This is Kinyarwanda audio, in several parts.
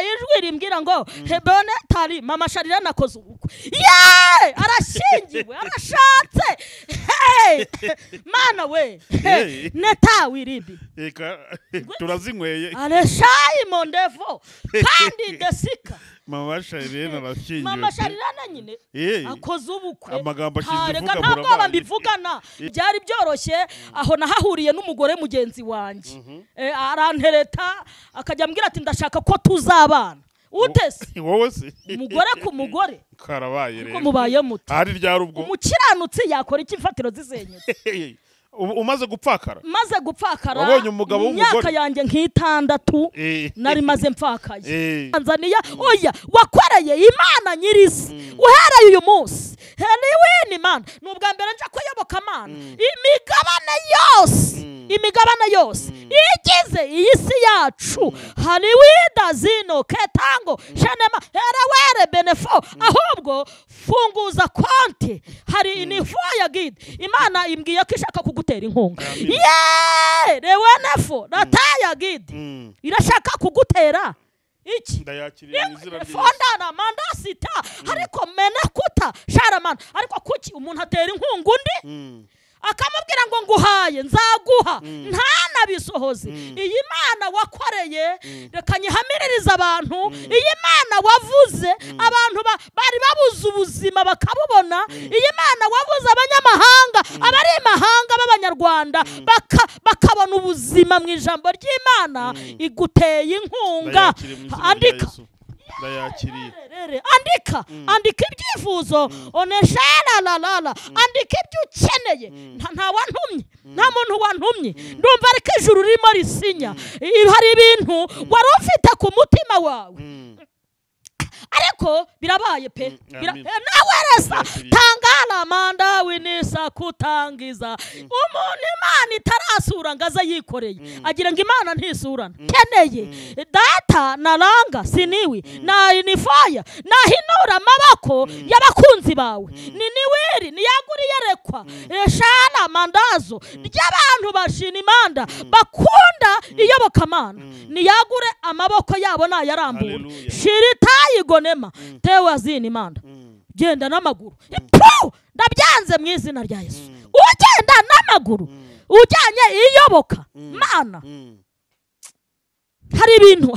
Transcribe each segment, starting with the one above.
ijwi rimbwira ngo hebone tari mama Sharira nakoze ubukwe ye arashingiwe arashatse mana we neta wirimbi turazinyweye areshayi mondevo kandi desika mama Sharira arashingiwe mama Sharira nyine akoze ubukwe amagambo ashize vuga ntabwo mbivugana byari byoroshye aho nahahuriye n'umugore mugenzi wanjye arantereta akajya ambwira ati ndashaka ko tuzabana utese wowe se umugore ku mugore karabaye rero mubaye muti ari ryari ubwo umukiranutsi yakora iki imfatiro zisenyutse umaze gupfakara maze gupfakara wabonye umugabo w'umugore imyaka yanjye nk'itandatu nari maze mfakaye Tanzania oya wakoreye Imana nyirisi uhereye uyu munsi heliwini Imana nubwa mbere nje kuyoboka Imana imigabane yose igize iyi si yacu haliwida zino ketango shanema herewere benefo ahubwo funguza konti hari inifo ya gid Imana imbwiye ko ishaka kugutera inkunga rewenefo nataya gid irashaka kugutera iki ndayakiriye izira rye fondana mandasita ariko menekuta sharamana ariko kuki umuntu atera inkunga undi akamubwira ngo nguhaye nzaguha ntanabisohoze iyi Mana wakoreye reka nyihamiririza abantu iyi Mana wavuze abantu bari babuze ubuzima bakabubona iyi Mana wavuze abanyamahanga abari imahanga b'abanyarwanda bakabona ubuzima mu ijambo ry'Imana iguteye inkunga andika ndayakiriye andika ibyifuzo oneshara lalala andika ibyo ukeneye nta wantumye nta muntu wantumye ndumva ariko ijuru ririmo risinya hari ibintu wari ufite ku mutima wawe ariko birabaye pe nawe resa tangala manda winisa kutangiza umuntu Imana itarasura ngaza yikoreye agira ngo Imana ntisurana keneye data naranga siniwi na inifaya nahinura amaboko y'abakunzi bawe ni niwiri niyaguri yerekwa eshana mandazo ry'abantu bashina Imana bakunda iyoboka Imana niyagure amaboko yabo nayarambura shiritayi gonema tewe azini Imana genda n'amaguru ndabyanze mu izina rya Yesu ugenda n'amaguru ujyanye iyoboka Mana hari ibintu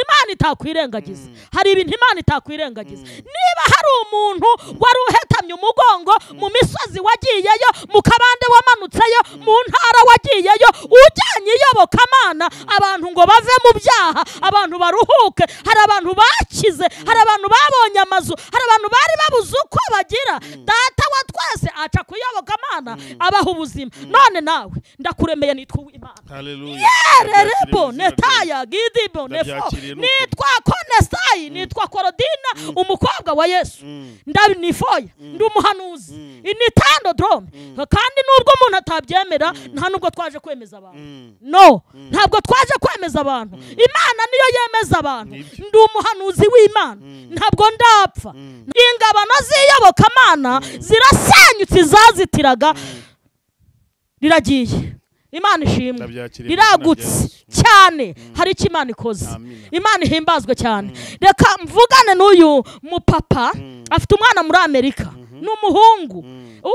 Imana itakwirengagiza niba hari umuntu wari uhetamye umugongo mu misozi wagiyeyo mu kabande wamanutseyo mu ntara wagiyeyo ujyanye iyoboka Mana abantu ngo bave mu byaha abantu baruhuke hari abantu bakize hari abantu babonye amazu hari abantu bari babuze uko bagira data wa twese aca kuyoboka Mana abaho ubuzima none nawe ndakuremeye nitwa Imana haleluya yererebo netaya gidibo nefo nitwa Konesai nitwa Korodina umukobwa wa Yesu ndabinifoya ndi umuhanuzi initando drome kandi nubwo umuntu atabyemera nta nubwo twaje kwemeza abantu ntabwo twaje kwemeza abantu Imana niyo yemeza abantu ndi umuhanuzi w'Imana ntabwo ndapfa ingabano z'iyoboka Mana zirasenyutse zazitiraga riragiye Imana ishimwe riragutse cyane hari icyo Imana ikoze Imana ihimbazwe cyane reka mvugane n'uyu mupapa afite umwana muri Amerika n'umuhungu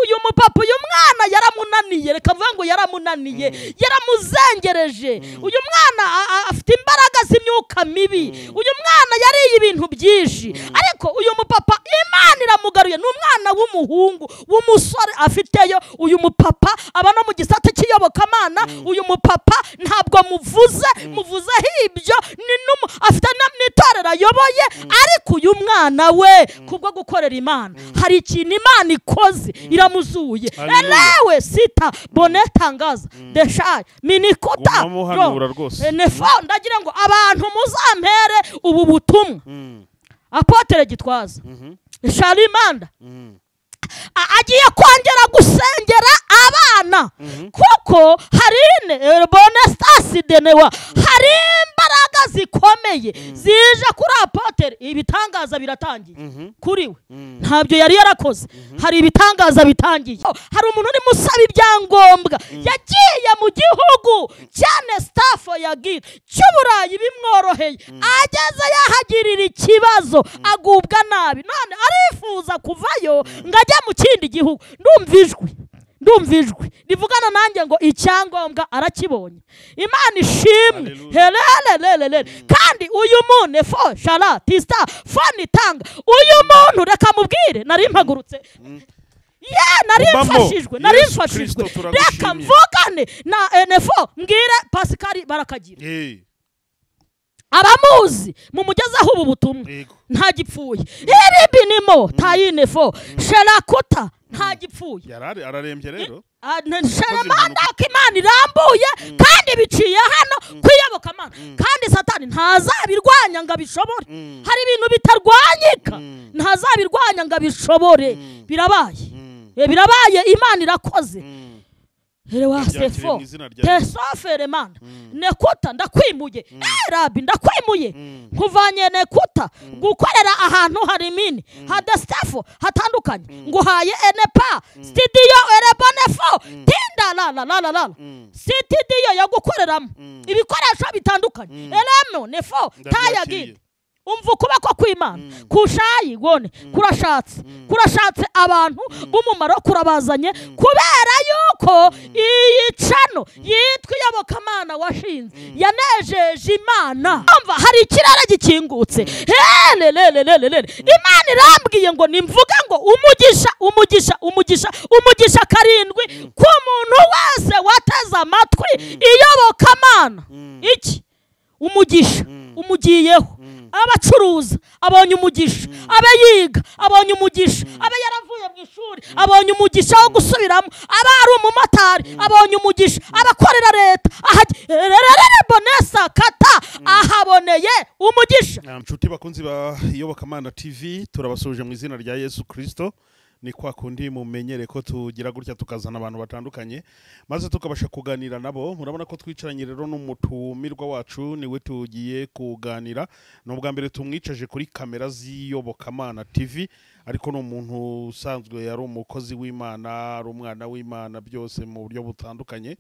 uyu mupapa uyu mwana yaramunaniye reka mvuga ngo yaramunaniye yaramuzengereje uyu mwana afite imbaraga z'imyuka mibi uyu mwana yariye ibintu byinshi ariko uyu mupapa Imana iramugaruye n'umwana w'umuhungu w'umusore afiteyo uyu mupapa aba no mu gisate cy'iyoboka Mana uyu mupapa ntabwo muvuzeho ibyo afite n'itorero ayoboye ariko uyu mwana we kubwo gukorera Imana hari ikintu Imana ikoze iramuzuye elewe sita bonetangaza deshaye minikota nefo ndagira ngo abantu muzampere ubu butumwa Apotre Gitwaza Sharimanda agiye kongera gusengera abana kuko hari bonestasi denewa hari imbaraga imbaraga zikomeye zije kuri Apotre, ibitangaza biratangiye kuri we. Ntabyo yari yarakoze, hari ibitangaza bitangiye. Hari umuntu uri musaba ibyangombwa, yagiye mu gihugu cyane staff yagira cy'Uburayi bimworoheye, ageze yahagirira ikibazo agubwa nabi, none arifuza kuvayo ngo ajye mu kindi gihugu. Ndumva ijwi rivugana nanjye ngo icyangombwa arakibonye. Imana ishimwe. Helelelelele. Kandi uyu muntu fo shala tista foni tanga, uyu muntu reka mubwire nari mpagurutse, nari mfashijwe reka mvugane na NFO mbwire Pascal Barakagira abamuzi mumugezaho ubu butumwa nta gipfuye. Iribinimo tayinefo shelakuta nta gipfuye, yarari ararembye rero. Shelemanda Imana irambuye kandi biciye hano kwiyoboka Imana, kandi Satani ntazabirwanya ngo abishobore. Hari ibintu bitarwanyika, ntazabirwanya ngo abishobore. Birabaye Imana irakoze. Ewa sefo tesofere mana nekuta ndakwimuye. Rabi ndakwimuye nkuvanye nekuta gukorera ahantu hari mini hadastafo hatandukanye, nguhaye enepa studio erebonefo tinda la studio yo gukoreramo ibikoresho bitandukanye elemo nefo tayagide. Umva ukuboko kw'Imana kushayi gone kurashatse abantu b'umumaro kurabazanye, kubera yuko iyi cano yitwa Iyobokamana washinze yanejeje Imana. Umva hari ikirere gikingutse. Imana irambwiye ngo nimvuga ngo umugisha karindwi ku muntu wese wateze amatwi Iyobokamana. Iki umugisha umugiyeho. Abacuruza abonye umugisha, abayiga abonye umugisha, aba yaravuye mu ishuri abonye umugisha wo gusubiramo, aba ari umumotari abonye umugisha, abakorera leta bonesa kata ahaboneye umugisha. Nshuti bakunzi ba Iyobokamana TV, turabasuje mu izina rya Yesu Kristo. Ni kwa kundi mumenyere ko tugira gutya tukazana abantu batandukanye maze tukabasha kuganira nabo. Murabona ko twicaranye rero n'umutumirwa wacu, niwe tugiye kuganira. N'ubwa mbere tumwicaje kuri kamera z'Iyobokamana TV, ariko no umuntu usanzwe yari umukozi w'Imana, ari umwana w'Imana, byose mu buryo butandukanye.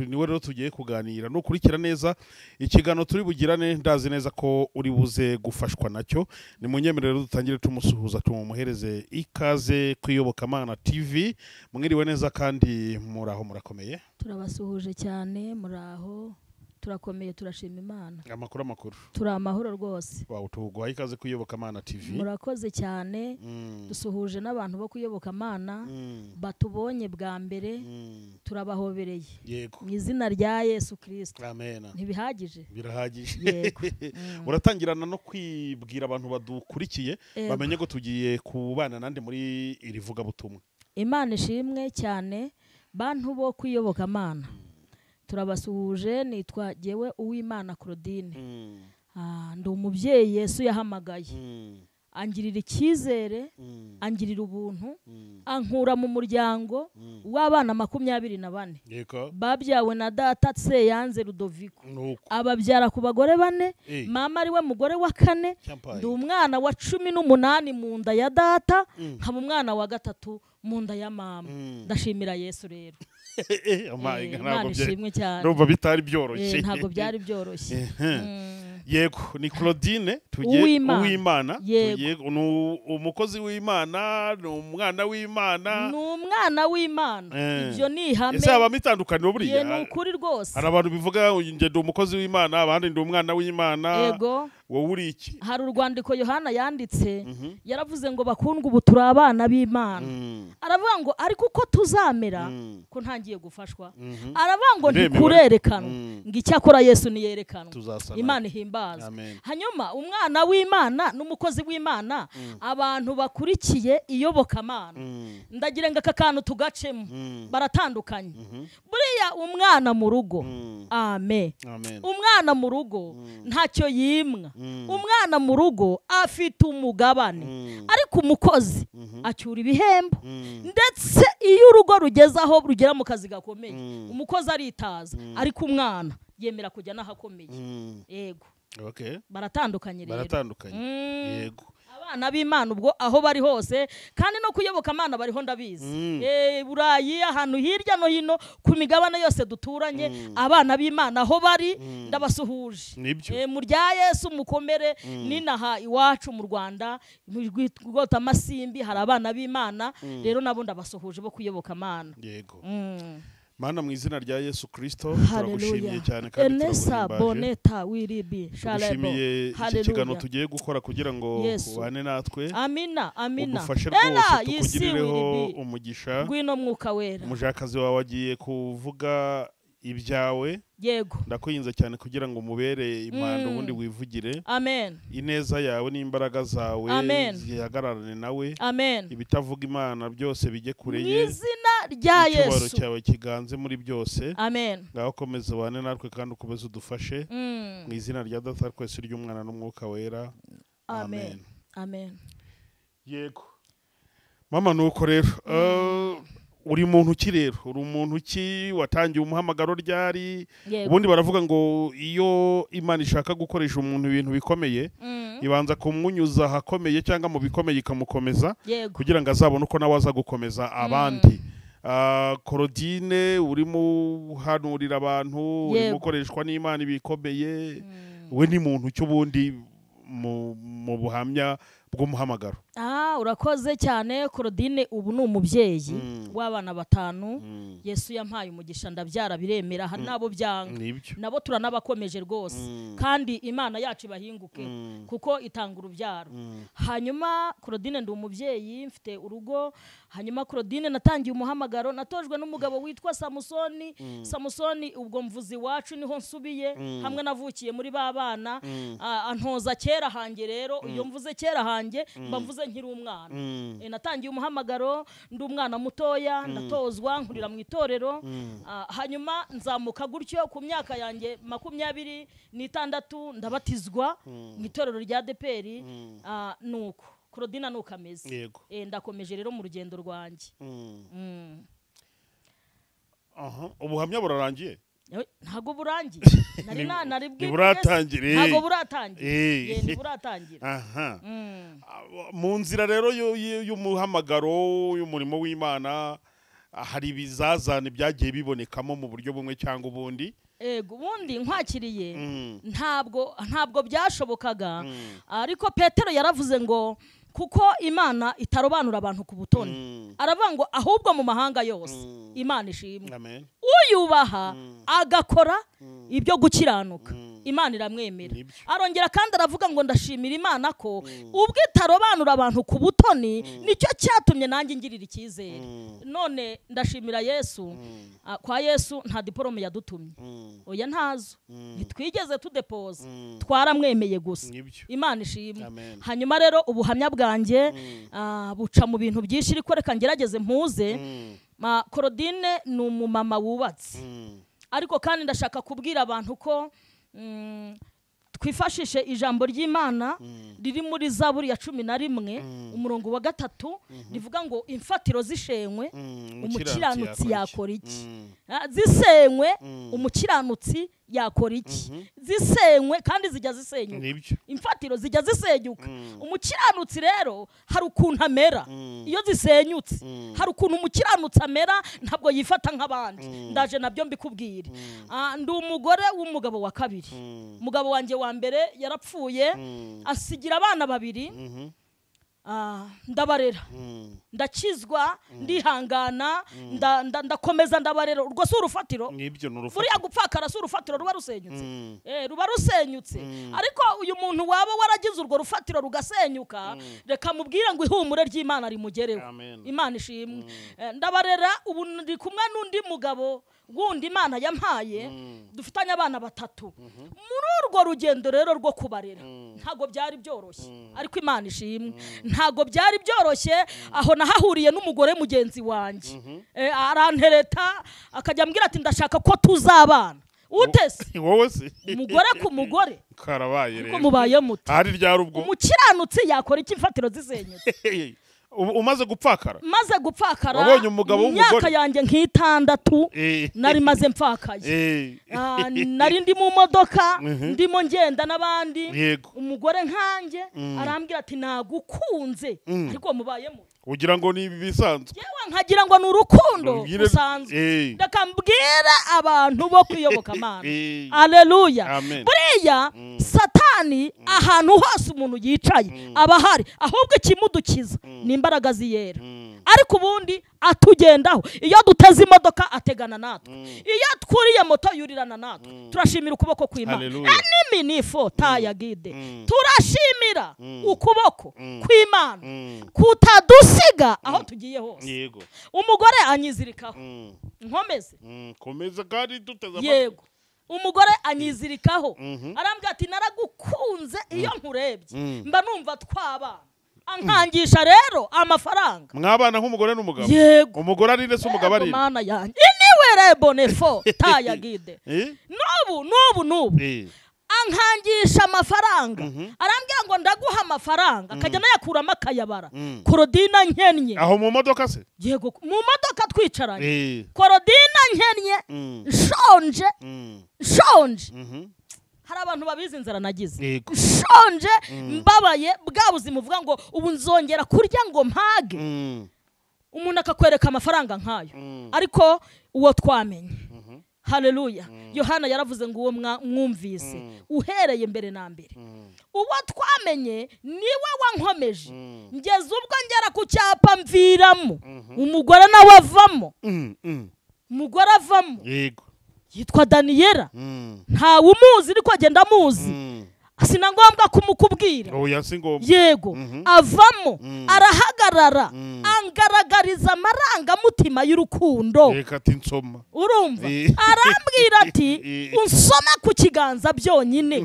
Niwe rero tugiye kuganira. Nukurikira neza ikigano turi bugirane, ndazi neza ko uri buze gufashwa nacyo. Ni munyemerere dutangire tumusuhuza, tumuhereze ikaze ku Iyobokamana TV. Mwiriwe neza kandi muraho murakomeye? Turabasuhuje cyane, muraho turakomeye, turashima Imana. Amakuru turi amahoro rwose. Wow, tuguhaye ikaze ku Iyobokamana TV. Murakoze cyane. Dusuhuje n'abantu bo ku Iyobokamana batubonye bwa mbere, turabahobereye mu izina rya Yesu Kristo. Amen. Ntibihagije? Birahagije. Yego. Uratangirana no kwibwira abantu badukurikiye bamenye ko tugiye kubana nande muri iri vuga butumwa. Imana ishimwe cyane bantu bo ku Iyobokamana. Turabasuhuje, nitwa jewe Uwimana Claudine. Ndi umubyeyi Yesu yahamagaye. Angirira icyizere, angirira ubuntu, ankura mu muryango w'abana 24 babyawe na data se yanze Rudoviko, ababyara ku bagore 4, mama ari we mugore wa 4. Ndi umwana wa 18 mu nda ya data, nkaba umwana wa 3 mu nda ya mama. Ndashimira Yesu rero. Ntabwo ishimwe cyane. Ndumva bitari byoroshye. Ntabwo byari byoroshye. Yego, ni Claudine tugiye Uwimana, tugiye umukozi w'Imana, umwana w'Imana. N'umwana w'Imana. Ibyo ni ihame. Ese aba mitandukaniro buriya? Ni ukuri rwose. Hari abantu bivuga nge ndi umukozi w'Imana, abandi ndi umwana w'Imana. Yego. Wowe uri iki? Hari urwandiko Yohana yanditse, yaravuze ngo bakundwa ubu turi abana b'Imana. Aravuga ngo ariko uko tuzamera ko ntangiye gufashwa. Aravuga ngo ntikurerekana ngo icyakora Yesu niyerekana. Imana ihimbaza. Hanyuma umwana w'Imana n'umukozi w'Imana, abantu bakurikiye Iyobokamana, ndagira ngo aka kantu tugacemo, baratandukanye. Buriya umwana mu rugo, amen, umwana mu rugo ntacyo yimwa. Umwana mu rugo afite umugabane, ariko umukozi acyura ibihembo. Ndetse iyo urugo rugeze aho rugera mu kazi gakomeye, umukozi aritaza, ariko umwana yemera kujya n'ahakomeye. Yego. Okay. Baratandukanye rero. Yego. Abana b'Imana ubwo aho bari hose kandi no kuyoboka Imana bariho ndabizi. Burayi ahantu hirya no hino ku migabane yose duturanye abana b'Imana aho bari ndabasuhuje. Mu rya Yesu mukomere ninaha iwacu mu Rwanda rwota Masimbi hari abana b'Imana rero nabo ndabasuhuje bo kuyoboka Imana. Yego. Mana mu izina rya Yesu Kristo turagushimiye cyane kandi turaguhimbaje. Tugushimiye iki kiganiro tugiye gukora kugira ngo ubane natwe. Amina. Ugufashe rwose tukugirireho umugisha. Ngwino mwuka wera. Umujakazi wawe agiye kuvuga ibyawe. Yego. Ndakwinze cyane kugira ngo mubere impano ubundi wivugire. Amen. Ineza yawe n'imbaraga zawe zihagararane nawe. Amen. Ibitavuga Imana byose bijye kure ye. Izina rya Yesu. Icyubahiro cyawe kiganze muri byose. Amen. Ngaho komeza ubane natwe kandi ukomeze udufashe. Mu izina rya Data twese ry'Umwana n'Umwuka wera. Amen. Yego. Mama nuko rero uri muntu ki rero uri umuntu ki watangiye umuhamagaro ryari ubundi baravuga ngo iyo Imana ishaka gukoresha umuntu ibintu bikomeye ibanza kumwunyuza hakomeye cyangwa mu bikomeye ikamukomeza kugira ngo azabone uko nawe aza gukomeza abandi. Claudine urimo hanurira abantu urimo ukoreshwa n'Imana ibikomeye we ni muntu cy'ubundi mu buhamya bw'umuhamagaro. Urakoze cyane. Claudine ubu ni umubyeyi w'abana 5 Yesu yampaye umugisha ndabyara biremera hari nabo byanga nabo turanabakomeje rwose kandi Imana yacu ibahinguke kuko itanga urubyaro. Hanyuma Claudine ndi umubyeyi mfite urugo. Hanyuma Claudine natangiye umuhamagaro natojwe n'umugabo witwa Samusoni ubwo mvuzi wacu niho nsubiye hamwe navukiye muri babana antoza kera hange rero iyo mvuze kera hange mba mvuze nkiri umwana. Natangiye umuhamagaro ndi umwana mutoya ndatozwa nkurira mu itorero. Hanyuma nzamuka gutyo ku myaka yanjye 26 ndabatizwa mu itorero rya DPR. Nuko Claudine nukameze. Ndakomeje rero mu rugendo rwanjye. Ubuhamya burarangiye? Ntago burangiye. Nari buratangira. Ntago buratangira. Ntiburatangira. Mu nzira rero y'umuhamagaro y'umurimo w'Imana hari ibizazane byagiye bibonekamo mu buryo bumwe cyangwa ubundi. Ubundi nkwakiriye ntabwo byashobokaga ariko Petero yaravuze ngo kuko Imana itarobanura abantu ku butoni aravuga ngo ahubwo mu mahanga yose Imana ishimwe uyubaha agakora ibyo gukiranuka Imana iramwemera. Arongera kandi aravuga ngo ndashimira Imana ko ubwo itarobanura abantu ku butoni nicyo cyatumye nanjye ngirira icyizere. None ndashimira Yesu. Kwa Yesu nta diplome yadutumye. Oya ntazo. Ntitwigeze tudepoza. Twaramwemeye gusa. Imana ishimwe. Hanyuma rero ubuhamya bwanjye buca mu bintu byinshi ariko reka ngerageze mpuze. Claudine ni umumama wubatse. Ariko kandi ndashaka kubwira abantu ko twifashishe ijambo ry'Imana riri muri Zaburi ya 11 umurongo wa 3 rivuga ngo imfatiro zishenywe umukiranutsi yakora iki? Zisenywe umukiranutsi yakora iki? Zisenywe kandi zijya zisenyuka. Imfatiro zijya zisenyuka. Umukiranutsi rero hari ukuntu amera iyo zisenyutse. Hari ukuntu umukiranutsi amera ntabwo yifata nk'abandi. Ndaje nabyo mbikubwire. Ndi umugore w'umugabo wa kabiri. Umugabo wanjye wa mbere yarapfuye asigira abana 2. Ndabarera ndakizwa ndihangana ndakomeza ndabarera. Urwo si urufatiro. Buriya gupfakara si urufatiro ruba rusenyutse. Ruba rusenyutse. Ariko uyu muntu waba waragize urwo rufatiro rugasenyuka reka mubwire ngo ihumure ry'Imana rimugereho. Imana ishimwe. Ndabarera ubu ndi kumwe n'undi mugabo wundi Imana yampaye dufitanye abana 3. Muri urwo rugendo rero rwo kubarera ntago byari byoroshye ariko Imana ishimwe. Ntago byari byoroshye aho nahahuriye n'umugore mugenzi wanjye. Arantereta akajya ambwira ati ndashaka ko tuzabana. Utese wowe se umugore ku mugore karabaye rero ko mubaye muto ari ryarubwo umukiranutsi yakora iki imfatiro zisenyutse? umaze gupfakara maze gupfakara wabonye umugabo w'umugore imyaka yanjye nk'itandatu nari maze mpfakaye nari ndi mu modoka ndimo ngenda n'abandi umugore nkanjye arambwira ati nagukunze ariko mubayemo ugira ngo ni bisanzwe yewe nkagira ngo ni urukundo rusanzwe ndaka mbwira abantu bo kuyoboka Imana haleluya buriya satani ahantu hose umuntu yicaye aba hari ahubwo ikimudukiza ni imbaraga ziyera ariko ubundi atugendaho iyo duteze imodoka ategana natwe iyo twuriye moto yurirana natwe turashimira ukuboko kw'Imana enimi nifo tayagide turashimira ukuboko kw'Imana kutadusiga aho tugiye hose umugore anyizirikaho nkomeze komeza kandi duteze yego umugore anyizirikaho arambwira ati naragukunze iyo nkurebye mba numva twabana ankangisha rero amafaranga mwabana nk'umugore n'umugabo umugore ari ndetse umugabo ari Mana yanjye iniwe rebonefo tayagide nubu ankangisha amafaranga arambwira ngo ndaguha amafaranga akajya nayakuramo akayabara Korodina nkennye aho mu modoka se yego mu modoka twicaranye Korodina nkennye shonje hari abantu babizi inzara nagize shonje mbabaye bwa buzima uvuga ngo ubu nzongera kurya ngo mpage umuntu akakwereka amafaranga nkayo ariko uwo twamenye haleluya Yohana yaravuze ngo uwo mwumvise uhereye mbere na mbere uwo twamenye niwe wankomeje ngeze ubwo ngera ku cyapa mviramo umugore nawe avamo umugore avamo yitwa Daniyela ntawe umuzi ariko agenda amuzi sina ngombwa kumukubwira yego avamo arahagarara angaragariza amarangamutima y'urukundo reka ati nsoma urumva arambwira ati unsoma ku kiganza byonyine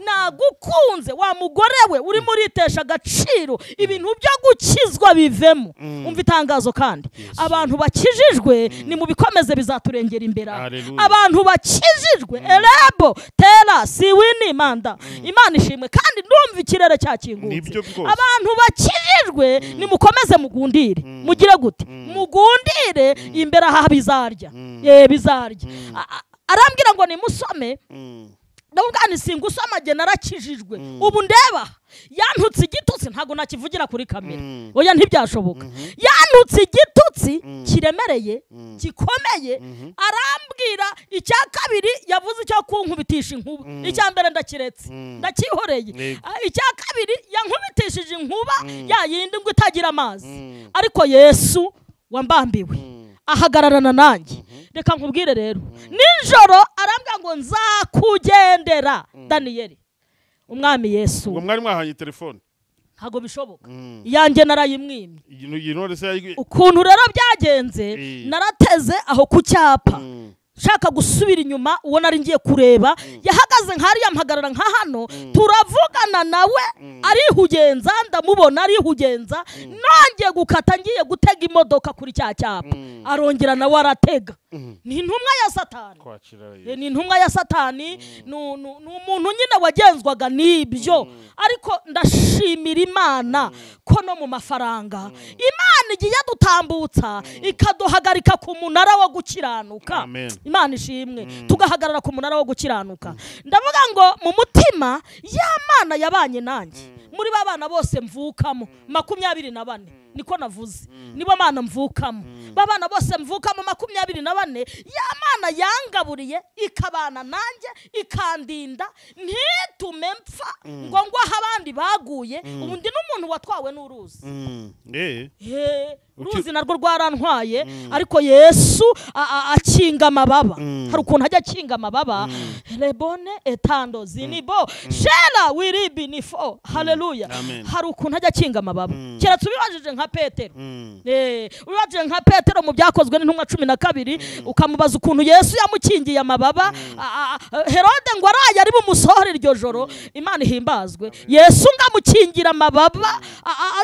nagukunze wa mugore we uri muritesha agaciro ibintu byo gukizwa bivemo umva itangazo kandi abantu bakijijwe ni mu bikomeze bizaturengera imbere abantu bakijijwe elebo tera siwini manda Imana ishimwe kandi ndumva ikirere cyakingutse abantu bakijijwe ni mukomeze mugundire mugire gute mugundire imbere aha bizarya bizarya arambwira ngo nimusome ndabwo singusoma je narakijijwe ubu ndeba yantutse igitutsi ntago nakivugira kuri kamera oya ntibyashoboka yantutse igitutsi kiremereye gikomeye arambwira icya kabiri yavuze cyo kunkubitisha inkuba icya mbere ndakiretse ndakihoreye icya kabiri yankubitishije inkuba yayindi ngo itagira amazi ariko Yesu wambambiwe ahagararana nanjye reka nkubwire rero nijoro arambwira ngo nzakugendera Daniyeli umwami Yesu ngo mwari mwahanye telefone ntago bishoboka yanjye narayimwimye ukuntu rero byagenze narateze aho ku cyapa shaka gusubira inyuma uwo nari ngiye kureba yahagaze nkariya mpagarara nka hano turavugana nawe arihugenza ndamubona arihugenza nangiye gukata ngiye gutega imodoka kuri cya cyapa arongera nawe aratega ni intumwa ya Satani ni intumwa ya Satani ni umuntu nyine wagenzwaga nibyo ariko ndashimira Imana ko no mu mafaranga Imana igiye dutambutsa ikaduhagarika ku munara wo gukiranuka Imana ishimwe tugahagarara ku munara wo gukiranuka ndavuga ngo mu mutima y'Imana yabanye nanjye muri babana bose mvukamo 24 niko navuze nibo Mana mvukamo babana bose mvukamo 24 y'Imana yangaburiye ikabana nanjye ikandinda ntitume mpfa ngo abandi baguye ubundi n'umuntu watwawe n'uruzi uruzi narwo rwarantwaye ariko Yesu akinga amababa hari ukuntu ajya akinga amababa lebone etando zinibo shela wiribi nifo haleluya hari ukuntu ajya akinga amababa kera tubibajije nka Petero ubibajije nka Petero mu byakozwe n'intumwa 12 ukamubaza ukuntu Yesu yamukingiye amababa Herode ngo araye ari bumusohora iryo joro Imana ihimbazwe Yesu ngamukingira amababa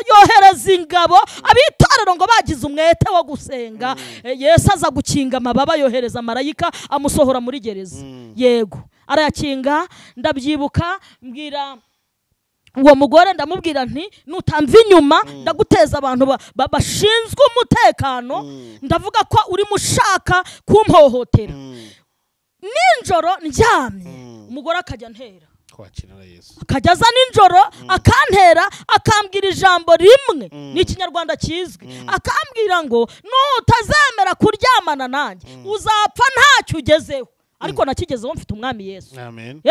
yohereza ingabo abitorero ngo bagize umwete wo gusenga Yesu aza gukinga amababa yohereza marayika amusohora muri gereza yego arayakinga ndabyibuka mbwira uwo mugore ndamubwira nti nutamva inyuma ndaguteza abantu bashinzwe umutekano ndavuga ko uri mushaka kumpohotera ninjoro ndyamye umugore akajya ntera akajya aza ninjoro akantera akambwira ijambo rimwe n'ikinyarwanda kizwi akambwira ngo nutazemera kuryamana nanjye uzapfa ntacyo ugezeho ariko nakigezeho mfite umwami Yesu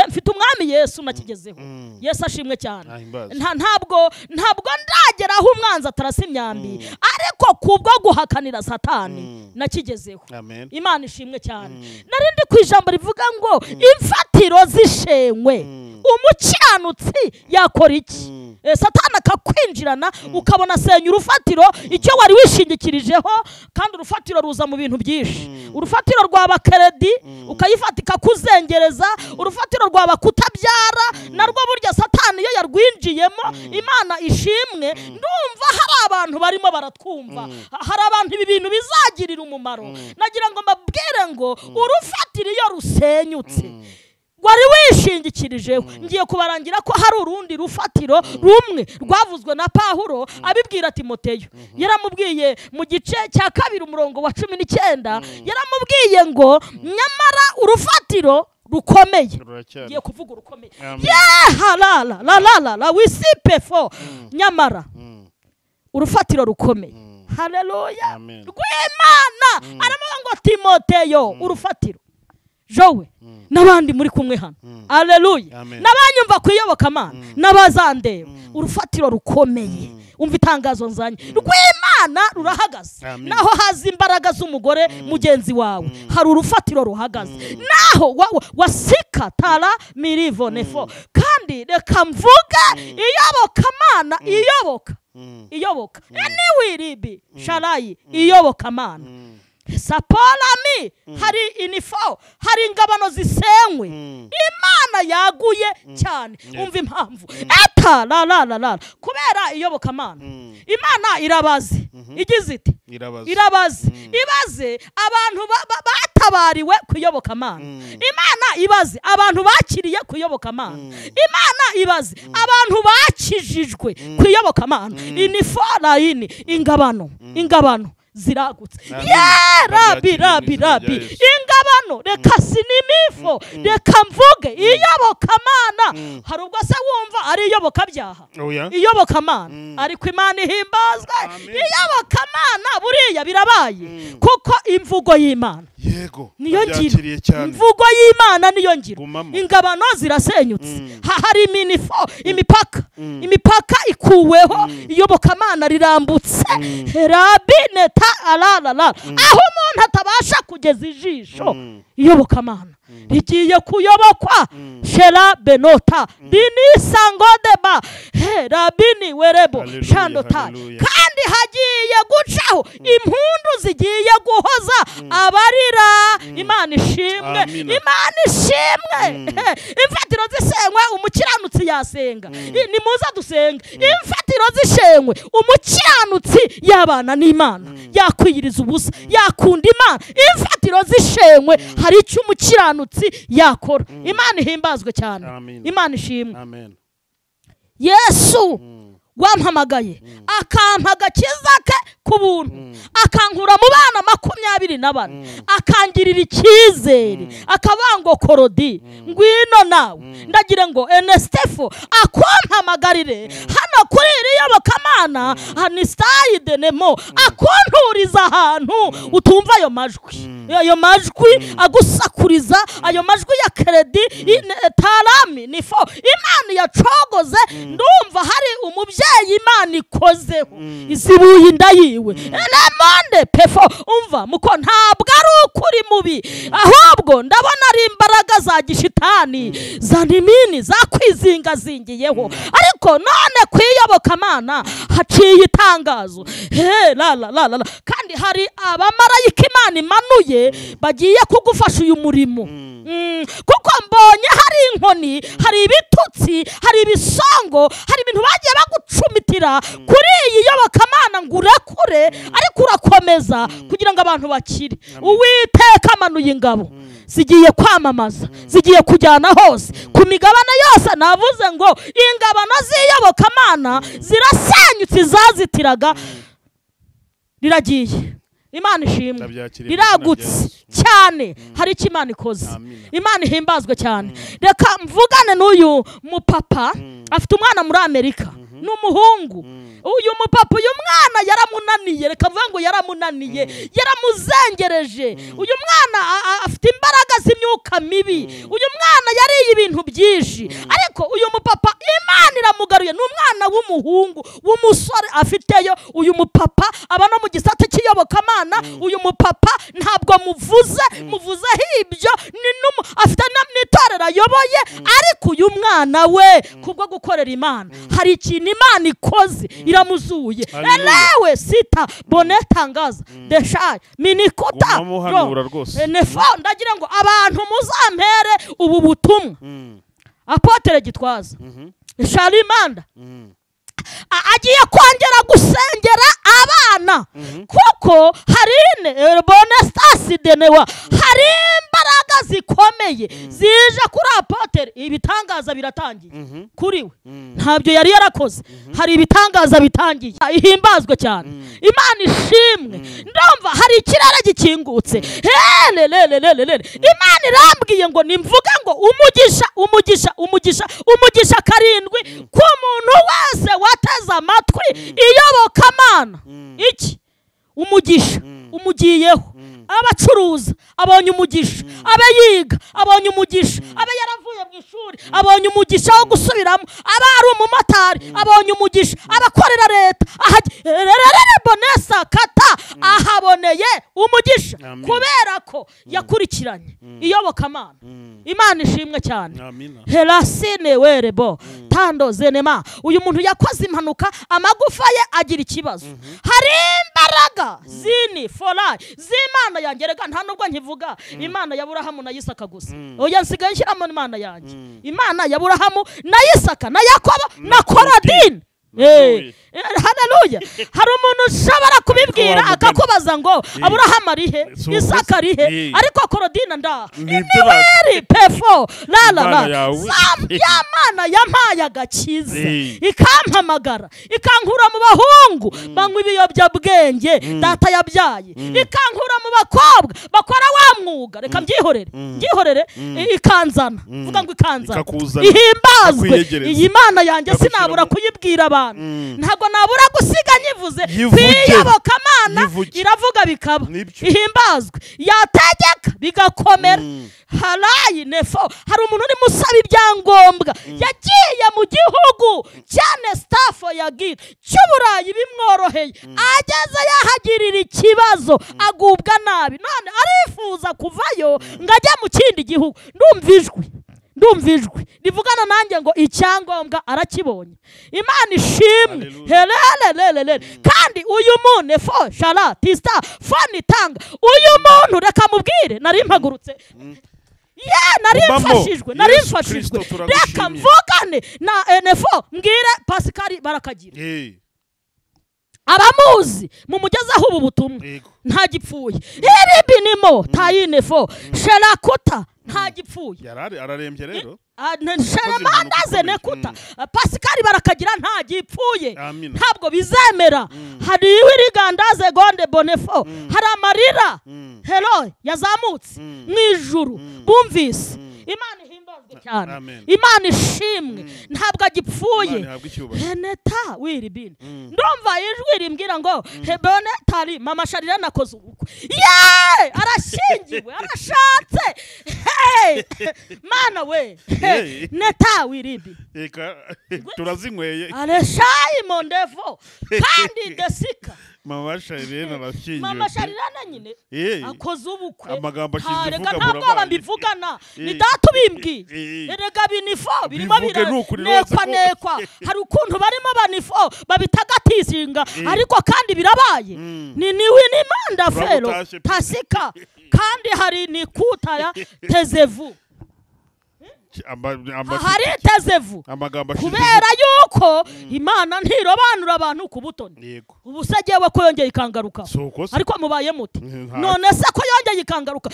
mfite umwami Yesu nakigezeho Yesu ashimwe cyane ntabwo ndagera aho umwanzi atarasa imyambi ariko kubwo guhakanira satani nakigezeho Imana ishimwe cyane narindi ku ijambo rivuga ngo imfatiro zishenywe umukiranutsi yakora iki satani akakwinjirana ukabona senya urufatiro icyo wari wishingikirijeho kandi urufatiro ruza mu bintu byinshi urufatiro rwaba kredi ukayifatika kuzengereza urufatiro rwaba kutabyara narwo burya satani iyo yarwinjiyemo Imana ishimwe ndumva hari abantu barimo baratwumva hari abantu ibi bintu bizagirira umumaro nagira ngo mbabwire ngo urufatiro iyo rusenyutse wari wishingikirijeho ngiye kubarangira ko hari urundi rufatiro rumwe rwavuzwe na Pawulo abibwira Timoteyo yaramubwiye mu gice cya 2 umurongo wa 19 yaramubwiye ngo nyamara urufatiro rukomeye ngiye kuvuga urukomeye halala wisipefo nyamara urufatiro rukomeye haleluya rw'Imana aravuga ngo Timoteyo urufatiro jowe n'abandi muri kumwe hano haleluya n'abanyumva kuyoboka Imana n'abazandeba urufatiro rukomeye umva itangazo nzanye rw'Imana rurahagaze naho haza imbaraga z'umugore mugenzi wawe hari urufatiro ruhagaze naho wasika tara mirivo nefo kandi reka mvuga iyoboka Imana iyoboka eniwiribi sharayi iyoboka Imana sapolami hari inifo hari ingabano zisenywe Imana yaguye cyane umva impamvu la kubera iyoboka Imana irabaze igize iti ibaze abantu batabariwe kuyoboka Imana ibaze abantu bakiriye kuyoboka Imana ibaze abantu bakijijwe kuyoboka inifo layini ingabano ziragutse rabi ingabano reka sinimifo reka mvuge iyoboka Imana hari ubwo se wumva ari iyoboka byaha iyoboka Imana ariko Imana ihimbazwe iyoboka Imana buriya birabaye kuko imvugo y'Imana yego niyo ngiro imvugo y'Imana niyo ngiro ingabano zirasenyutse hari imipaka ikuweho iyoboka Imana rirambutse rabi alala aho umuntu atabasha kugeza ijisho iyoboka Imana rigiye kuyobokwa shera benota dini sangodeba rabini werebo shandota kandi hagiye gucaho impundu zigiye guhoza abarira Imana ishimwe imfatiro zisenywe umukiranutsi yasenga nimuza dusenga imfatiro zishenywe umukiranutsi yabana n'Imana yakwiyiriza ubusa yakunda Imana imfatiro zishenywe hari icyo umukiranutsi yakora Imana ihimbazwe cyane Imana ishimwe Yesu wampamagaye akampa agakiza ke ku buntu akankura mu bana 24 akangirira icyizere akabango korodi ngwino nawe ndagira ngo Enestefo akompamagarire hano kuri iyoboka Imana hanistayide nemo akonturiza ahantu utumva ayo majwi agusakuriza ayo majwi ya kredi tarami nifo Imana yacogoze ndumva hari umubyeyi Imana ikozeho isibuye inda yiwe lemonde pefo umva muko ntabwo ari ukuri mubi ahubwo ndabona ari imbaraga za gishitani za nimini zakwizingazingiyeho ariko none kwiyoboka Imana haciye itangazo la kandi hari abamarayika Imana imanuye bagiye kugufasha uyu murimo kuko mbonye hari inkoni hari ibitutsi hari ibisongo hari ibintu bagiye bagucumitira kuri iyobokamana ngo urekure ariko urakomeza kugira ngo abantu bakire. Uwiteka amanuye ingabo zigiye kwamamaza, zigiye kujyana hose ku migabane yose. Navuze ngo ingabano z'iyobokamana zirasenyutse, izazitiraga riragiye. Imana ishimwe, riragutse cyane. Hari icyo Imana ikoze. Imana ihimbazwe cyane. Reka mvugane n'uyu mupapa afite umwana muri Amerika, n'umuhungu. Uyu mupapa, uyu mwana yaramunaniye, reka mvuga ngo yaramunaniye, yaramuzengereje. Uyu mwana afite imbaraga z'imyuka mibi. Uyu mwana yariye ibintu byinshi, ariko uyu mupapa Imana iramugaruye. N'umwana w'umuhungu w'umusore afiteyo. Uyu mupapa aba no mu gisate cy'iyobokamana. Uyu mupapa ntabwo muvuzeho ibyo, afite n'itorero ayoboye, ariko uyu mwana we kubwo gukorera Imana hari ikintu Imana ikoze, iramuzuye. Elewe sita bonetangaza deshaye minikuta nefo. Ndagira ngo abantu muzampere ubu butumwa. Apotre Gitwaza Shalimanda agiye kongera gusengera abana, kuko hari bonestasi denewa, hari imbaraga zikomeye zije kuri Apotre. Ibitangaza biratangiye kuri we, ntabyo yari yarakoze. Hari ibitangaza bitangiye. Ihimbazwe cyane. Imana ishimwe. Ndumva hari ikirere gikingutse. Imana irambwiye ngo nimvuge ngo umugisha karindwi ku muntu wese wateze amatwi iyobokamana. Iki umugisha umugiyeho. Abacuruza abonye umugisha, abe yiga abonye umugisha, abe yaravuye mu ishuri abonye umugisha wo gusubiramo, aba ari umumotari abonye umugisha, abakorera leta bonesa kata ahaboneye umugisha, kubera ko yakurikiranye iyobokamana. Imana ishimwe cyane. Herasine werebo tando zenema. Uyu muntu yakoze impanuka, amagufa ye agira ikibazo. Hari imbaraga zini forai z'Imana yanjye. Reka nta nubwo nkivuga Imana ya Aburahamu na Isaka gusa. Oya, nsigaye nshyiramo Imana yanjye. Imana ya Aburahamu na Isaka na Yakobo na Koradini. Haleluya. Hari umuntu ushobora kubibwira akakubaza ngo Aburahamu arihe, Isaka arihe, ariko Korodina nda niweri pefo la Yamana yampaye agakiza, ikampamagara, ikankura mu bahungu banywa ibiyobyabwenge data yabyaye, ikankura mu bakobwa bakora wa mwuga. Reka mbyihorere ikanzana. Vuga ngo ikanzana. Ihimbazwe iyi Mana yanjye, sinabura kuyibwira abantu. Ntabwo nabura gusiga nyivuze. Iyobokamana iravuga bikaba. Ihimbazwe. Yategeka bigakomera. Harayi nefo. Hari umuntu uri musaba ibyangombwa, yagiye mu gihugu cyane staffo yagira cy'Uburayi bimworoheye, ageze yahagirira ikibazo, agubwa nabi, none arifuza kuvayo ngo ajye mu kindi gihugu. Ndumva ijwi rivugana nanjye ngo icyangombwa arakibonye. Imana ishimwe. Helelelelele. Kandi uyu muntu fo shala tista fani tanga, uyu muntu reka mubwire nari mpagurutse. Nari mfashijwe. Reka mvugane na NFO mbwire Pascal barakagira. Abamuzi mumugezaho ubu butumwa nta gipfuye. Iri binimo tayinefo shelakuta nta gipfuye. Yarari ararembye rero. Shelamandaze nekuta Pascal barakagira nta gipfuye. Ntabwo bizemera. Hari wirigandaze gonde bonefo. Hari amarira hello yazamutse mu ijuru bumvise. Imana ihimbazwe cyane. Imana ishimwe. Ntabwo agipfuye. Heneta wiribine. Ndumva ijwi rimbwira ngo hebone tari mama Sharira nakoze ubukwe. Arashingiwe, arashatse. Mana we. Neta wiribi. Eka turazinyweye. Areshayi mondevo. Kandi desika. Mama Sharira arashingiwe. Mama Sharira nyine akoze ubukwe. Amagambo ashinzwe vuga ntabwo bambivugana. Ni data ubimbwiye. Erega binifo birimo nekwa. Hari ukuntu barimo banifo babitagatizinga, ariko kandi birabaye. Ni Imanda fero tasika, kandi hari nikuta ya tezevu. haritezevu kubera yuko Imana ntirobanura abantu ku butoni. Ubu se jewe ko yongeye ikangaruka ariko mubaye muti none se ko yongeye ikangaruka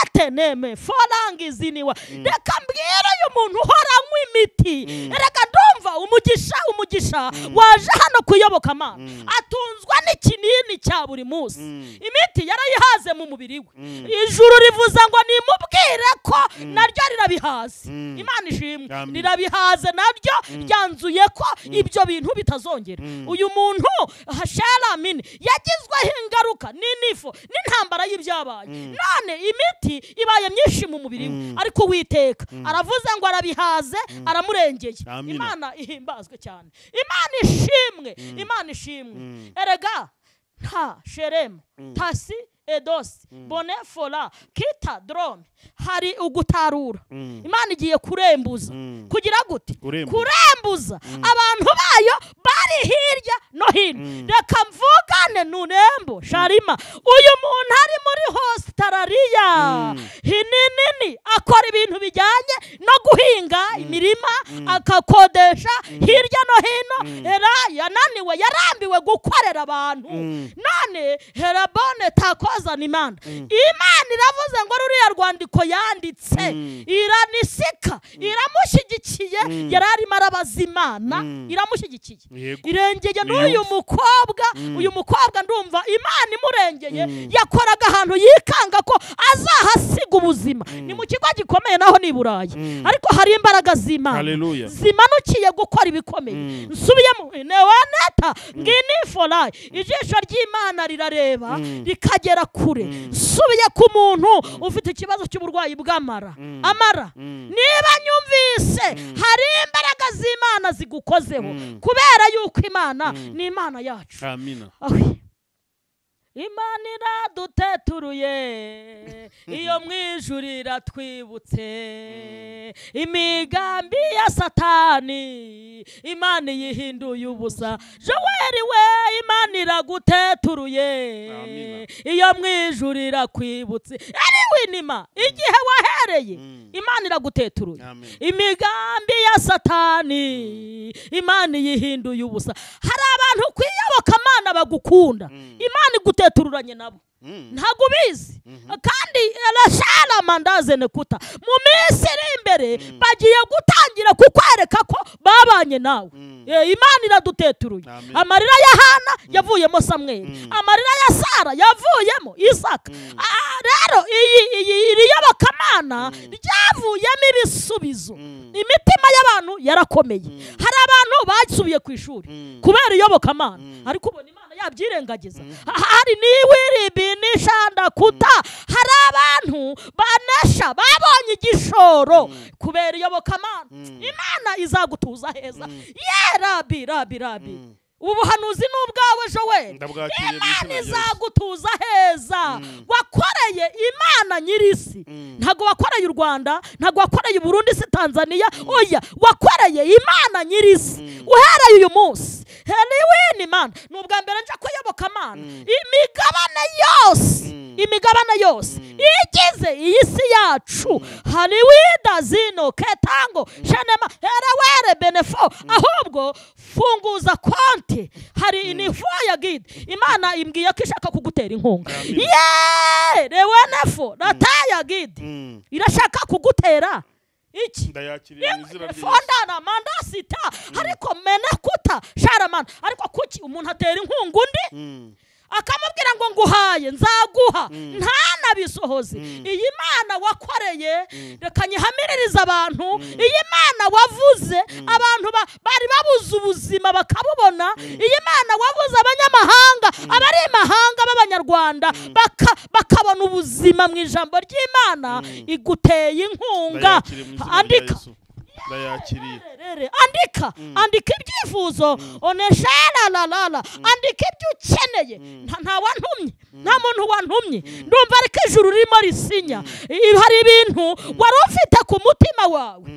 ateneme forangiziniwa reka mbwira uyu muntu uhoranywa imiti reka ndumva umugisha waje hano kuyoboka Imana atunzwa n'ikinini cya buri munsi imiti yarayihaze mu mubiri we ijuru rivuza ngo nimubwire ko naryo rirabihaze. Imana ishimwe rirabihaze naryo ryanzuye ko ibyo bintu bitazongera. Uyu muntu hasharamini yagizweho ingaruka n'inifo n'intambara y'ibyabaye none imiti ibaye myinshi mu mubiri we ariko Uwiteka aravuze ngo arabihaze aramurengeye. Imana ihimbazwe cyane. Imana ishimwe erega nta sherem tasi edosi bone fola kita drome hari ugutarura. Imana igiye kurembuza kugira gute kurembuza abantu bayo bari hirya no hino. Reka mvugane n'urembo Sharima uyu muntu ari muri Australia hinini akora ibintu bijyanye no guhinga imirima akakodesha hirya no hino yananiwe yarambiwe gukorera abantu none herabone takoza n'Imana. Imana iravuze ngo ruriya rwandiko yanditse iranisika iramushyigikiye yararimo arabaza Imana iramushyigikiye irengeye n'uyu mukobwa ndumva Imana imurengeye yakoraga ahantu yikanga ko azahasiga ubuzima. Ni mu kigo gikomeye naho ni Burayi ariko hari imbaraga z'Imana zimanukiye gukora ibikomeye. Nsubiyemo newaneta ngini folayi ijisho ry'Imana rirareba rikagera kure. Subiye ku muntu ufite ikibazo cy'uburwayi bw'amara niba nyumvise hari imbaraga z'Imana zigukozeho kubera yuko Imana ni Imana yacu. Amina. Imana iraduteturuye iyo mwijuru iratwibutse imigambi ya Satani Imana yihinduye ubusa. Joel we Imana iraguteturuye iyo mwijuru irakwibutse. Winima igihe wahereye Imana iraguteturuye imigambi ya Satani Imana yihinduye ubusa. Hari abantu kwiyoboka Imana bagukunda Imana igutetururanye nabo ntago bizi kandi arashara mandaze nekuta mu minsi iri imbere bagiye gutangira kukwereka ko babanye nawe. Imana iraduteturuye. Amarira ya Hana yavuyemo Samweli, amarira ya Sara yavuyemo Isaka. Rero iyi yobokamana ryavuyemo ibisubizo. Imitima y'abantu yarakomeye. Hari abantu basubiye ku ishuri kubera iyobokamana ariko ubona Imana yabyirengagiza. Hari niwiribinishanda kuta hari abantu banesha babonye igishoro kubera iyobokamana. Imana izagutuza heza. Rabi ubu buhanuzi n'ubwawe Joel. Imana izagutuza heza. Wakoreye Imana nyirisi ntago wakoreye u Rwanda ntago wakoreye Burundi si Tanzania oya wakoreye Imana nyirisi uhereye uyu munsi. Heliwini Imana n'ubwa mbere nje kuyoboka Imana imigabane yose igize iyi si yacu haliwida zino ketango shanema herewere benefo ahubwo funguza konti hari inifo ya gid Imana imbwiye ko ishaka kugutera inkunga. Rewenefo rataya gid irashaka kugutera iki ndayakiriye izira rye fondana mandasita ariko menekuta sharamana ariko kuki umuntu atera inkunga undi akamubwira ngo nguhaye nzaguha ntanabisohoze. Iyi Mana wakoreye reka nyihamiririza abantu. Iyi Mana wavuze abantu bari babuze ubuzima bakabubona. Iyi Mana wavuze abanyamahanga abari imahanga b'Abanyarwanda bakabona ubuzima mu ijambo ry'Imana iguteye inkunga. Andika andika ibyifuzo oneshara andika ibyo ukeneye. Nta wantumye nta muntu wantumye ndumva ariko ijuru ririmo risinya. Hari ibintu wari ufite ku mutima wawe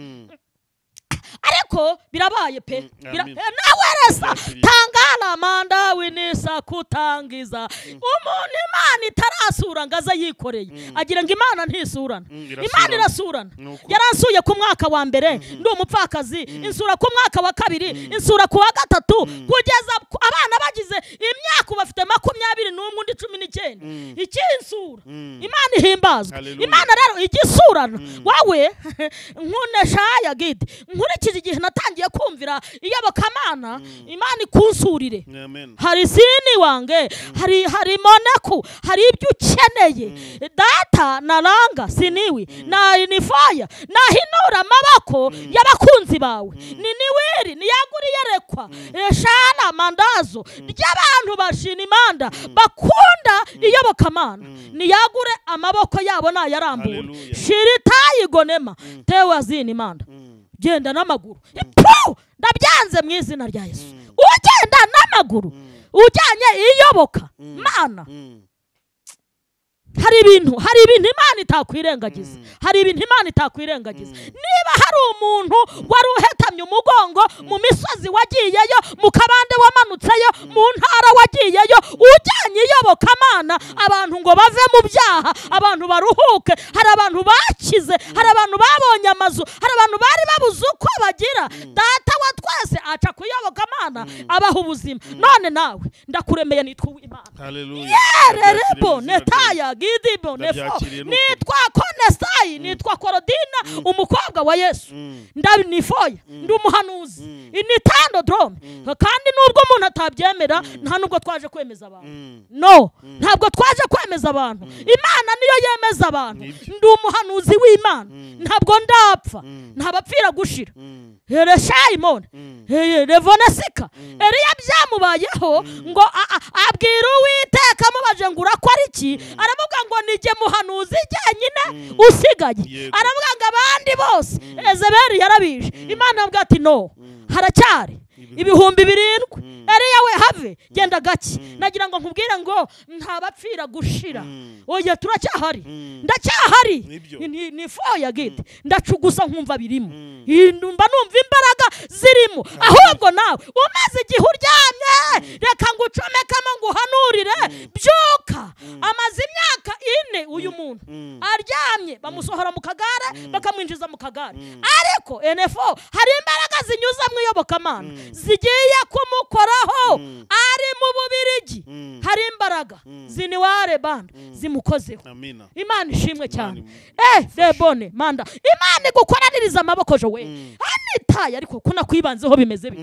ariko birabaye pe nawe resa tangala manda winisi gusa kutangiza umuntu Imana itarasura ngo aze yikoreye agira ngo Imana ntisurana. Imana irasurana. Yaransuye ku mwaka wa mbere ndi umupfakazi, insura ku mwaka wa kabiri, insura ku wa gatatu, kugeza abana bagize imyaka bafite 21 undi 19. Ikinsura Imana ihimbazwa. Imana rero igisurana wawe nkunesha gide nkurikije igihe natangiye kumvira iyobokamana Imana ikunsurire. Hari sini wange, hari moneku, hari ibyo ukeneye data naranga siniwi na inifaya nahinura amaboko y'abakunzi bawe ni niwiri niyaguri yerekwa eshana mandazo ry'abantu bashina Imana bakunda iyobokamana niyagure amaboko yabo nayarambura shiritayi gonema tewe azini Imana genda n'amaguru ndabyanze mu izina rya Yesu. Ugenda n'amaguru ujyanye iyoboka Mana hari ibintu Imana itakwirengagiza. Hari ibintu Imana itakwirengagiza. Niba hari umuntu wari uhetamye umugongo mu misozi wagiyeyo, mu kabande wamanutseyo, mu ntara wagiyeyo ujyanye iyobokamana, abantu ngo bave mu byaha, abantu baruhuke, hari abantu bakize, hari abantu babonye amazu, hari abantu bari babuze uko bagira, data wa twese aca kuyobokamana abaha ubuzima. None nawe ndakuremeye nitwa Imana. Haleluya. Yererebo netaya gidibo nefo nitwa Konesai, nitwa Korodina umukobwa wa Yesu. Ndabi nifoya ndi umuhanuzi initando drome, kandi nubwo umuntu atabyemera nta nubwo twaje kwemeza abantu. No, ntabwo twaje kwemeza abantu. Imana niyo yemeza abantu. Ndi umuhanuzi w'Imana, ntabwo ndapfa, ntabapfira gushira. Shayimon Revonesika Eliya byamubayeho ngo abwira Uwiteka amubaje ngo urakora iki, aravuga ngo nije muhanuzi jyenyine usigaye, aravuga ngo abandi bose Ezebeli yarabije. Imana avuga ati no, haracyari 7,000. Eliya we have genda gake. Nagira ngo nkubwire ngo ntabapfira gushira. Oya turacyahari, ndacyahari ni foya gite ndacugusa nkumva birimo, ndumva numva imbaraga zirimo. Ahubwo nawe umaze igihe uryamye reka ngucomekamo nguhanurire byuka. Amaze imyaka 4 uyu muntu aryamye, bamusohora mu kagare bakamwinjiza mu kagare, ariko NFO hari imbaraga zinyuza mu iyobokamana zigiye kumukoraho ari mu Bubirigi. Hari imbaraga ziniware band zimukozeho. Imana ishimwe cyane. Debone manda Imana igukoraniriza amaboko jo we anitaye, ariko kuna kwibanzeho bimeze bi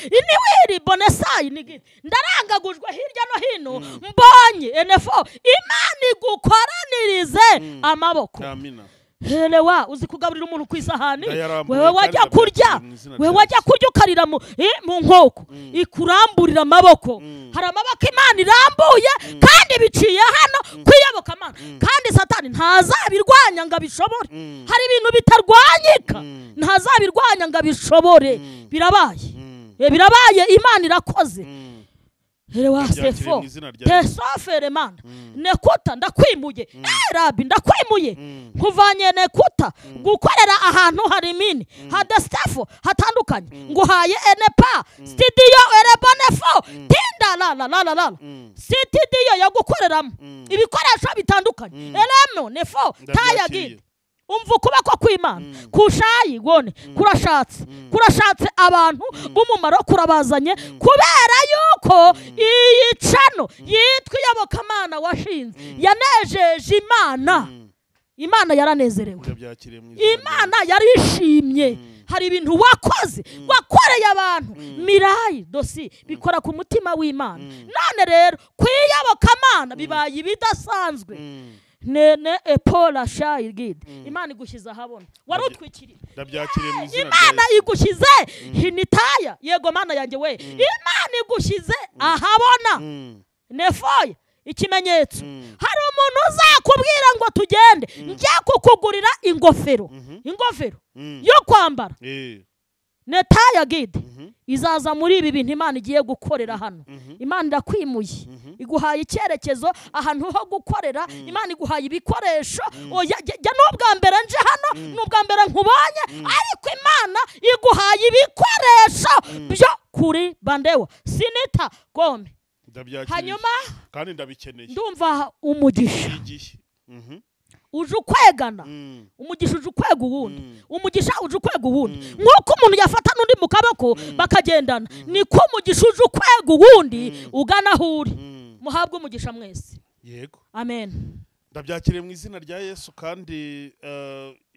iniwiri bonesayi nigi ndarangagujwe hirya no hino mbonye NFO Imana igukoranirize amaboko. Amina. Helewa uzi kugaburira umuntu kwisahani, wewe wajya kurya ukarira mu nkoko ikuramburira amaboko. Hari amaboko Imana irambuye kandi biciye hano kwiyobokamana, kandi Satani ntazabirwanya ngo abishobore. Hari ibintu bitarwanyika ntazabirwanya ngo abishobore. Birabaye Imana irakoze. Herewa sefo tesofere Mana nekuta ndakwimuye. Rabi ndakwimuye nkuvanye nekuta gukorera ahantu hari mini hadastafo hatandukanye nguhaye enepa studio erebonefo tinda la studio yo gukoreramo ibikoresho bitandukanye elemo nefo tayagide. Umva ukuboko kw'Imana kushayi gone kurashatse abantu b'umumaro kurabazanye, kubera yuko iyi cano yitwa iyobokamana washinze yanejeje Imana. Imana yaranezerewe, Imana yarishimye. Hari ibintu wakoreye abantu mirayi dosi bikora ku mutima w'Imana. None rero kwiyobokamana bibaye ibidasanzwe. Nene epola shayigid Imana igushiza habona warutwikiriye. Imana igushize hinitaya yego Mana yanjye we. Imana igushize ahabona nefoya ikimenyetso. Hari umuntu uzakubwira ngo tugende njye kukugurira ingofero yo kwambara. Netaya gide izaza muri ibi bintu Imana igiye gukorera hano. Imana irakwimuye iguhaye icyerekezo ahantu ho gukorera. Imana iguhaye ibikoresho. Oya jya n'ubwa mbere nje hano, n'ubwa mbere nkubonye, ariko Imana iguhaye ibikoresho byo kuri bandewa sinita gome hanyuma kandi ndabikeneye ndumva umugisha uje ukwegana umugisha uje ukwega uwundi umugisha uje ukwega uwundi nk'uko umuntu yafata n'undi mu kaboko bakagendana niko umugisha uje ukwega uwundi ugana aho uri muhabwe umugisha mwese yego amen ndabyakiriye mu izina rya Yesu kandi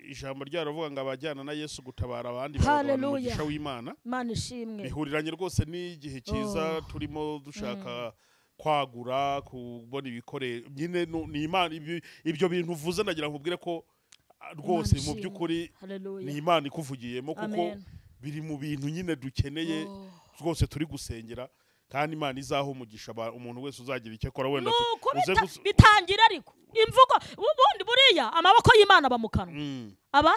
ijambo ryaravuga ngo abajyana na Yesu gutabara abandi babona umugisha w'Imana Imana ishimwe bihuriranye rwose n'igihe cyiza turimo dushaka kwagura kubona ibikore nyine ni Imana ibyo bintu uvuze ndagira nkubwire ko rwose mu by'ukuri ni Imana ikuvugiyemo kuko biri mu bintu nyine dukeneye rwose turi gusengera kandi Imana izaho umugisha umuntu wese uzagira icyo akora wenda bitangira ariko imvugo ubundi buriya amaboko y'Imana aba mu kanwa aba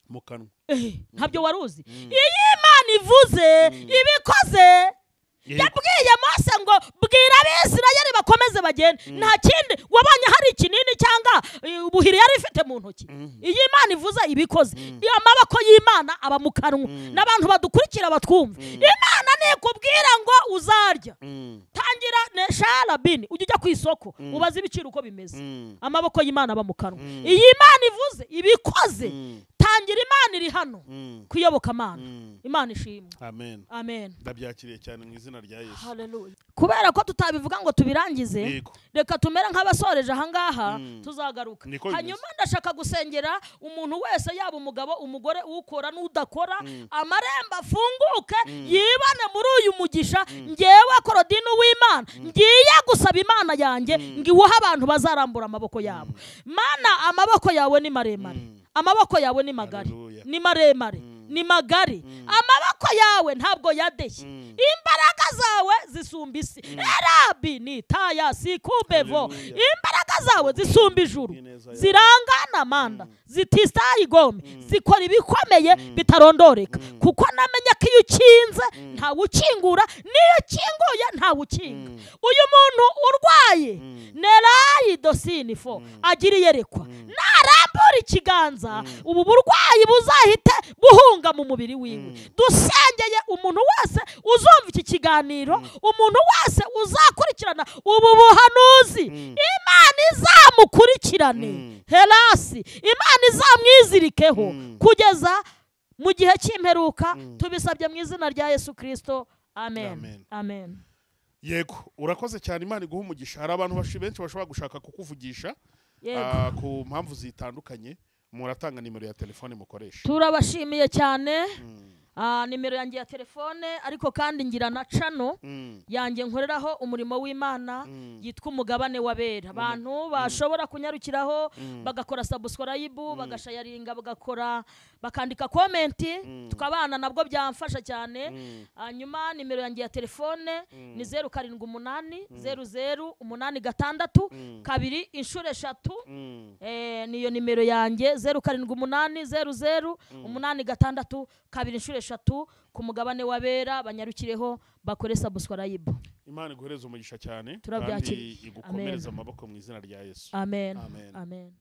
mu kanwa ntabyo waruzi iyo Imana ivuze ibikoze yabwiye Mose ngo bwira Abisirayeli bakomeze bagende nta kindi wabonye hari ikinini cyangwa ubuhiri yari ifite mu ntoki iyo Imana ivuze ibikoze iyo amaboko y'Imana aba mu kanwa n'abantu badukurikira batwumva Imana nikubwira ngo uzarya tangira nesharabini ujya ku isoko ubaza ibiciro uko bimeze amaboko y'Imana aba mu kanwa iyo Imana ivuze ibikoze tangira Imana iri hano kuyoboka Imana Imana ishimwe amen amen ndabyakiriye cyane mu izina rya Yesu haleluya kubera ko tutabivuga ngo tubirangize reka tumera nk'abasoreje aha ngaha tuzagaruka hanyuma ndashaka gusengera umuntu wese yaba umugabo umugore ukora n'udakora amarembo afunguke yibane muri uyu mugisha ngewe Korodine w'Imana ngiye gusaba Imana yanjye ngiwuha abantu bazarambura amaboko yabo Mana amaboko yawe ni maremare amaboko yawe ni magari ni maremare ni magari amaboko yawe ntabwo yadeshye imbaraga zawe zisumba isi erabi ni taya sikubevo imbaraga zawe zisumba ijuru zirangana manda zitista igome zikora ibikomeye bitarondoreka kuko namenye ko iyo ukinze nta ukingura niyo ukinguye nta ukinga uyu muntu urwaye nerayi dosini fo agira yerekwa narambura ikiganza ubu burwayi buzahite buhunga mu mubiri wiwe dusengeye umuntu wese uzumva iki kiganiro umuntu wese uzakurikirana ubu buhanuzi Imana izamukurikirane herasi Imana izamwizirikeho kugeza mu gihe cy'imperuka tubisabye mu izina rya Yesu Kristo amen amen yego urakoze cyane Imana iguha umugisha hari abantu benshi bashobora gushaka kukuvugisha ku mpamvu zitandukanye muratanga nimero ya telefone mukoresha turabashimiye cyane nimero yanjye ya telefone ariko kandi ngira na cano yanjye nkoreraho umurimo w'Imana yitwa umugabane w'abera abantu bashobora kunyarukiraho bagakora subscribe bagashayaringa bagakora bakandika comment tukabana nabwo byamfasha cyane hanyuma nimero yanjye ya telefone ni 078 0086 kabiri inshuro 3 niyo nimero yanjye 078 0086 kabiri inshuro 3 ku mugabane w'abera banyarukireho bakore subscribe Imana iguhereze umugisha cyane kandi igukomereza amaboko mu izina rya Yesu amen amen